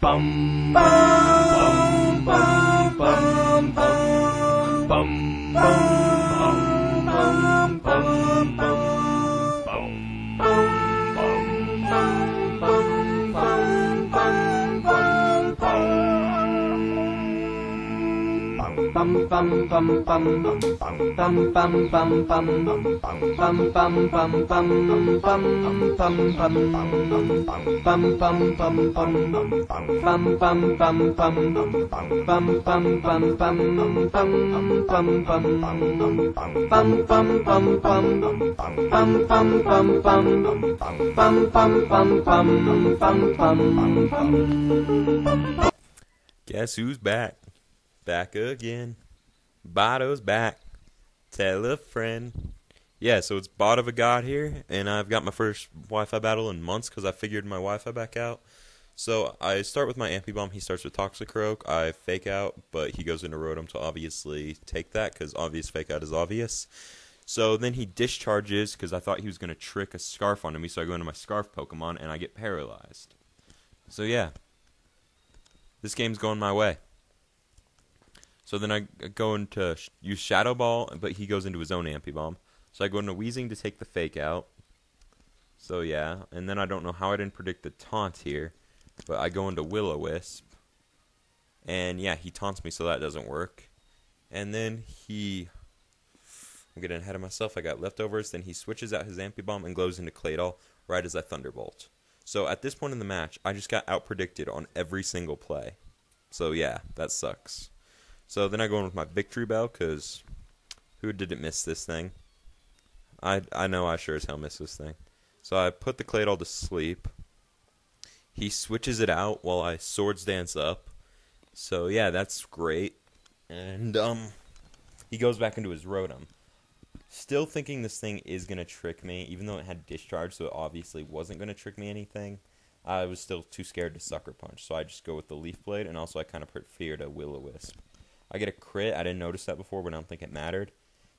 Bum bum bum bum bum bum bum bum bum bum bum bum bum bum bum bum Guess who's back? Back again. Bado's back. Tell a friend. Yeah, so it's Bot of a God here, and I've got my first Wi-Fi battle in months because I figured my Wi-Fi back out. So I start with my Ampy Bomb. He starts with Toxic Rogue. I fake out, but he goes into Rotom to obviously take that because obvious fake out is obvious. So then he discharges because I thought he was going to trick a Scarf onto me, so I go into my Scarf Pokemon, and I get paralyzed. So yeah, this game's going my way. So then I go into use Shadow Ball, but he goes into his own Ampy Bomb. So I go into Weezing to take the fake out. So yeah, and then I don't know how I didn't predict the taunt here, but I go into Will-O-Wisp. And yeah, he taunts me, so that doesn't work. And then I'm getting ahead of myself, I got leftovers. Then he switches out his Ampy Bomb and goes into Claydol right as I Thunderbolt. So at this point in the match, I just got out-predicted on every single play. So yeah, that sucks. So then I go in with my Victory Bell, because who didn't miss this thing? I know I sure as hell missed this thing. So I put the Claydol to sleep. He switches it out while I Swords Dance up. So yeah, that's great. And he goes back into his Rotom. Still thinking this thing is going to trick me, even though it had Discharge, so it obviously wasn't going to trick me anything. I was still too scared to Sucker Punch, so I just go with the Leaf Blade, and also I kind of feared a Will-O-Wisp. I get a crit. I didn't notice that before, but I don't think it mattered.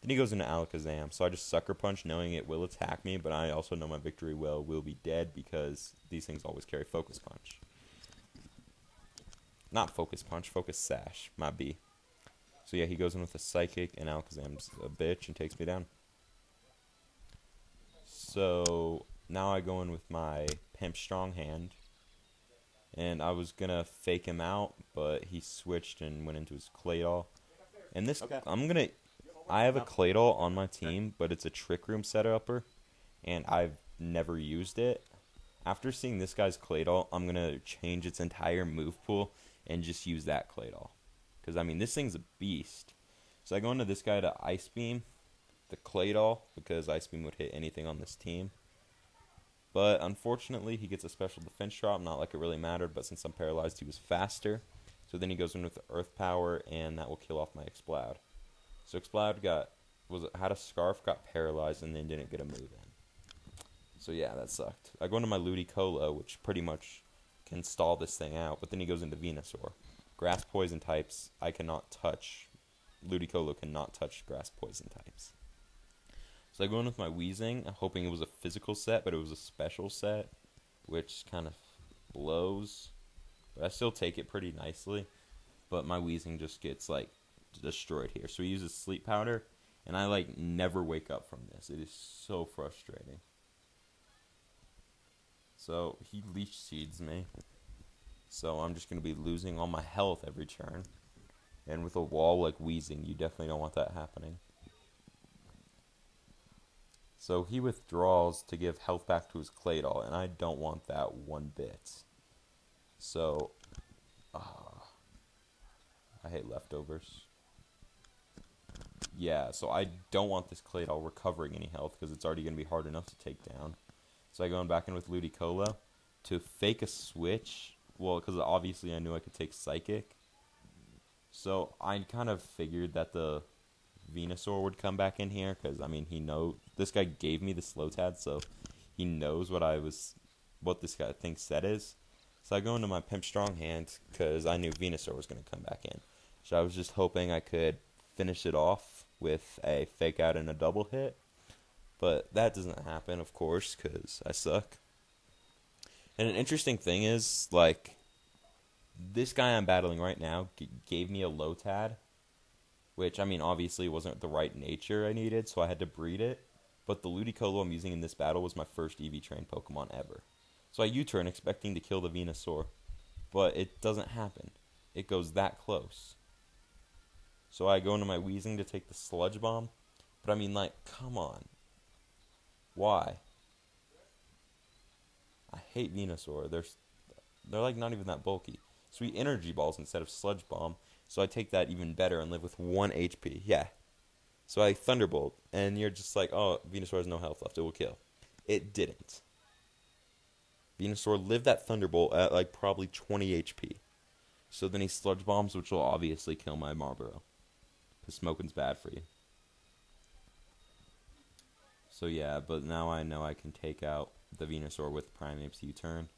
Then he goes into Alakazam, so I just Sucker Punch, knowing it will attack me, but I also know my Victory Well will be dead because these things always carry Focus Punch. Not Focus Punch, Focus Sash, my B. So yeah, he goes in with a Psychic, and Alakazam's a bitch and takes me down. So now I go in with my Pimp Strong Hand. And I was going to fake him out, but he switched and went into his Claydol. And this, okay. I have a Claydol on my team, but it's a Trick Room setuper, and I've never used it. After seeing this guy's Claydol, I'm going to change its entire move pool and just use that Claydol. Because, I mean, this thing's a beast. So I go into this guy to Ice Beam, the Claydol, because Ice Beam would hit anything on this team. But unfortunately, he gets a special defense drop. Not like it really mattered, but since I'm paralyzed, he was faster. So then he goes in with the Earth Power, and that will kill off my Exploud. So Exploud had a Scarf, got paralyzed, and then didn't get a move in. So yeah, that sucked. I go into my Ludicolo, which pretty much can stall this thing out. But then he goes into Venusaur. Grass Poison types, I cannot touch. Ludicolo cannot touch Grass Poison types. So I go in with my Weezing, hoping it was a physical set, but it was a special set, which kind of blows. But I still take it pretty nicely, but my Weezing just gets, like, destroyed here. So he uses Sleep Powder, and I, like, never wake up from this. It is so frustrating. So he Leech Seeds me. So I'm just going to be losing all my health every turn. And with a wall like Weezing, you definitely don't want that happening. So he withdraws to give health back to his Claydol, and I don't want that one bit. So, I hate leftovers. Yeah, so I don't want this Claydol recovering any health, because it's already going to be hard enough to take down. So I go back in with Ludicolo to fake a switch. Well, because obviously I knew I could take Psychic. So I kind of figured that the Venusaur would come back in here, because, I mean, this guy gave me the Slowtad, so he knows what this guy thinks set is. So I go into my Pimp Strong Hand, because I knew Venusaur was going to come back in. So I was just hoping I could finish it off with a fake out and a double hit, but that doesn't happen, of course, because I suck. And an interesting thing is, like, this guy I'm battling right now gave me a Lotad, which, I mean, obviously wasn't the right nature I needed, so I had to breed it. But the Ludicolo I'm using in this battle was my first EV trained Pokemon ever. So I U-turn expecting to kill the Venusaur, but it doesn't happen. It goes that close. So I go into my Weezing to take the Sludge Bomb, but I mean, like, come on. Why? I hate Venusaur. They're like not even that bulky. Sweet Energy Balls instead of Sludge Bomb, so I take that even better and live with 1 HP. Yeah. So I Thunderbolt, and you're just like, oh, Venusaur has no health left, it will kill. It didn't. Venusaur lived that Thunderbolt at like probably 20 HP. So then he Sludge Bombs, which will obviously kill my Marlboro. Because smoking's bad for you. So yeah, but now I know I can take out the Venusaur with Primeape's U-turn.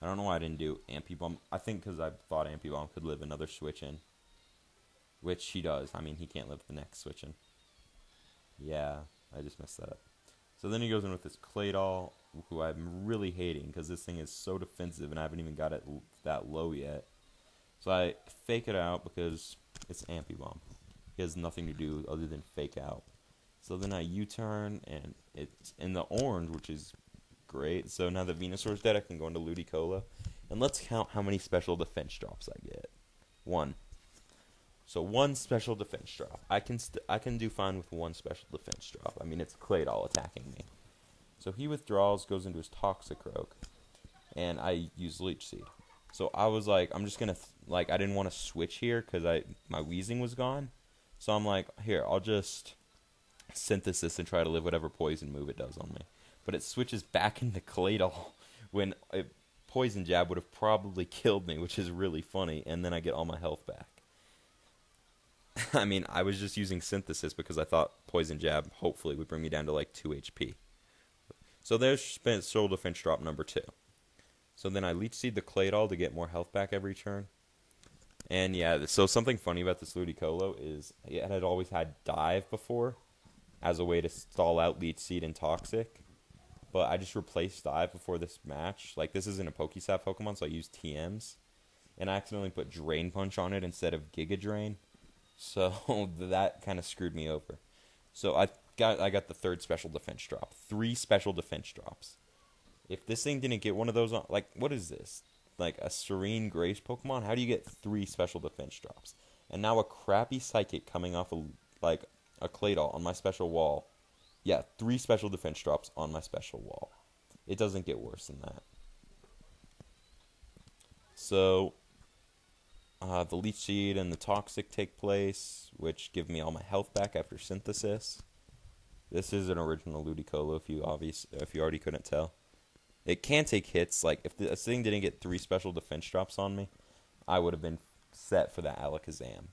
I don't know why I didn't do Ampy-Bomb. I think because I thought Ampy-Bomb could live another switch in. Which he does. I mean, he can't live the next switch in. Yeah, I just messed that up. So then he goes in with this Claydol, who I'm really hating because this thing is so defensive and I haven't even got it that low yet. So I fake it out because it's Ampy-Bomb. He has nothing to do other than fake out. So then I U-turn, and it's in the orange, which is great. So now that Venusaur's dead, I can go into Ludicolo. And let's count how many special defense drops I get. 1. So 1 special defense drop. I can do fine with 1 special defense drop. I mean, it's Claydol attacking me. So he withdraws, goes into his Toxicroak, and I use Leech Seed. So I was like, I'm just gonna I didn't want to switch here because my Weezing was gone. So I'm like, here, I'll just Synthesis and try to live whatever poison move it does on me. But it switches back into Claydol when a Poison Jab would have probably killed me, which is really funny, and then I get all my health back. I mean, I was just using Synthesis because I thought Poison Jab hopefully would bring me down to like 2 HP. So there's Special Defense drop number 2. So then I Leech Seed the Claydol to get more health back every turn. And yeah, so something funny about this Ludicolo is it had always had Dive before as a way to stall out Leech Seed and Toxic. But I just replaced Dive before this match. Like, this isn't a Pokestop Pokemon, so I used TMs. And I accidentally put Drain Punch on it instead of Giga Drain. So that kind of screwed me over. So I got the 3rd special defense drop. 3 special defense drops. If this thing didn't get one of those on, like, what is this? Like a Serene Grace Pokemon? How do you get 3 special defense drops? And now a crappy Psychic coming off of, like, a Claydol on my special wall. Yeah, 3 special defense drops on my special wall. It doesn't get worse than that. So the Leech Seed and the Toxic take place, which give me all my health back after Synthesis. This is an original Ludicolo, if you already couldn't tell. It can take hits. Like, if this thing didn't get 3 special defense drops on me, I would have been set for that Alakazam.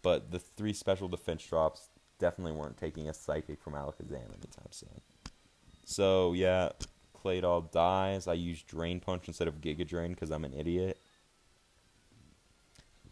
But the 3 special defense drops definitely weren't taking a Psychic from Alakazam anytime soon. So, yeah, Claydol dies. I use Drain Punch instead of Giga Drain because I'm an idiot.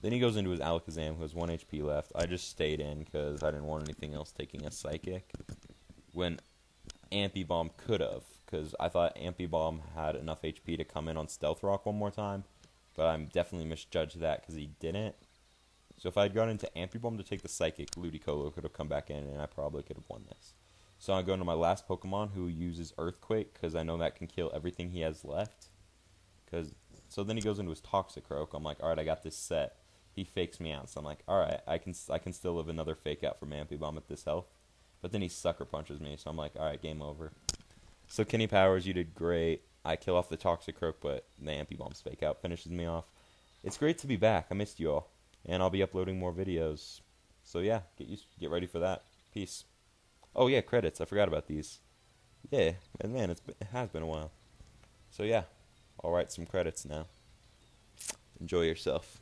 Then he goes into his Alakazam, who has 1 HP left. I just stayed in because I didn't want anything else taking a Psychic. When Ampy Bomb could have, because I thought Ampy Bomb had enough HP to come in on Stealth Rock one more time. But I'm definitely misjudged that because he didn't. So if I had gone into Ampy Bomb to take the Psychic, Ludicolo could have come back in and I probably could have won this. So I go into my last Pokemon who uses Earthquake because I know that can kill everything he has left. So then he goes into his Toxicroak. I'm like, alright, I got this set. He fakes me out. So I'm like, alright, I can still live another fake out from Ampy Bomb at this health. But then he Sucker Punches me. So I'm like, alright, game over. So Kenny Powers, you did great. I kill off the Toxicroak, but the Ampy Bomb's fake out finishes me off. It's great to be back. I missed you all. And I'll be uploading more videos. So yeah, get ready for that. Peace. Oh yeah, credits. I forgot about these. Yeah, and man, it has been a while. So yeah, I'll write some credits now. Enjoy yourself.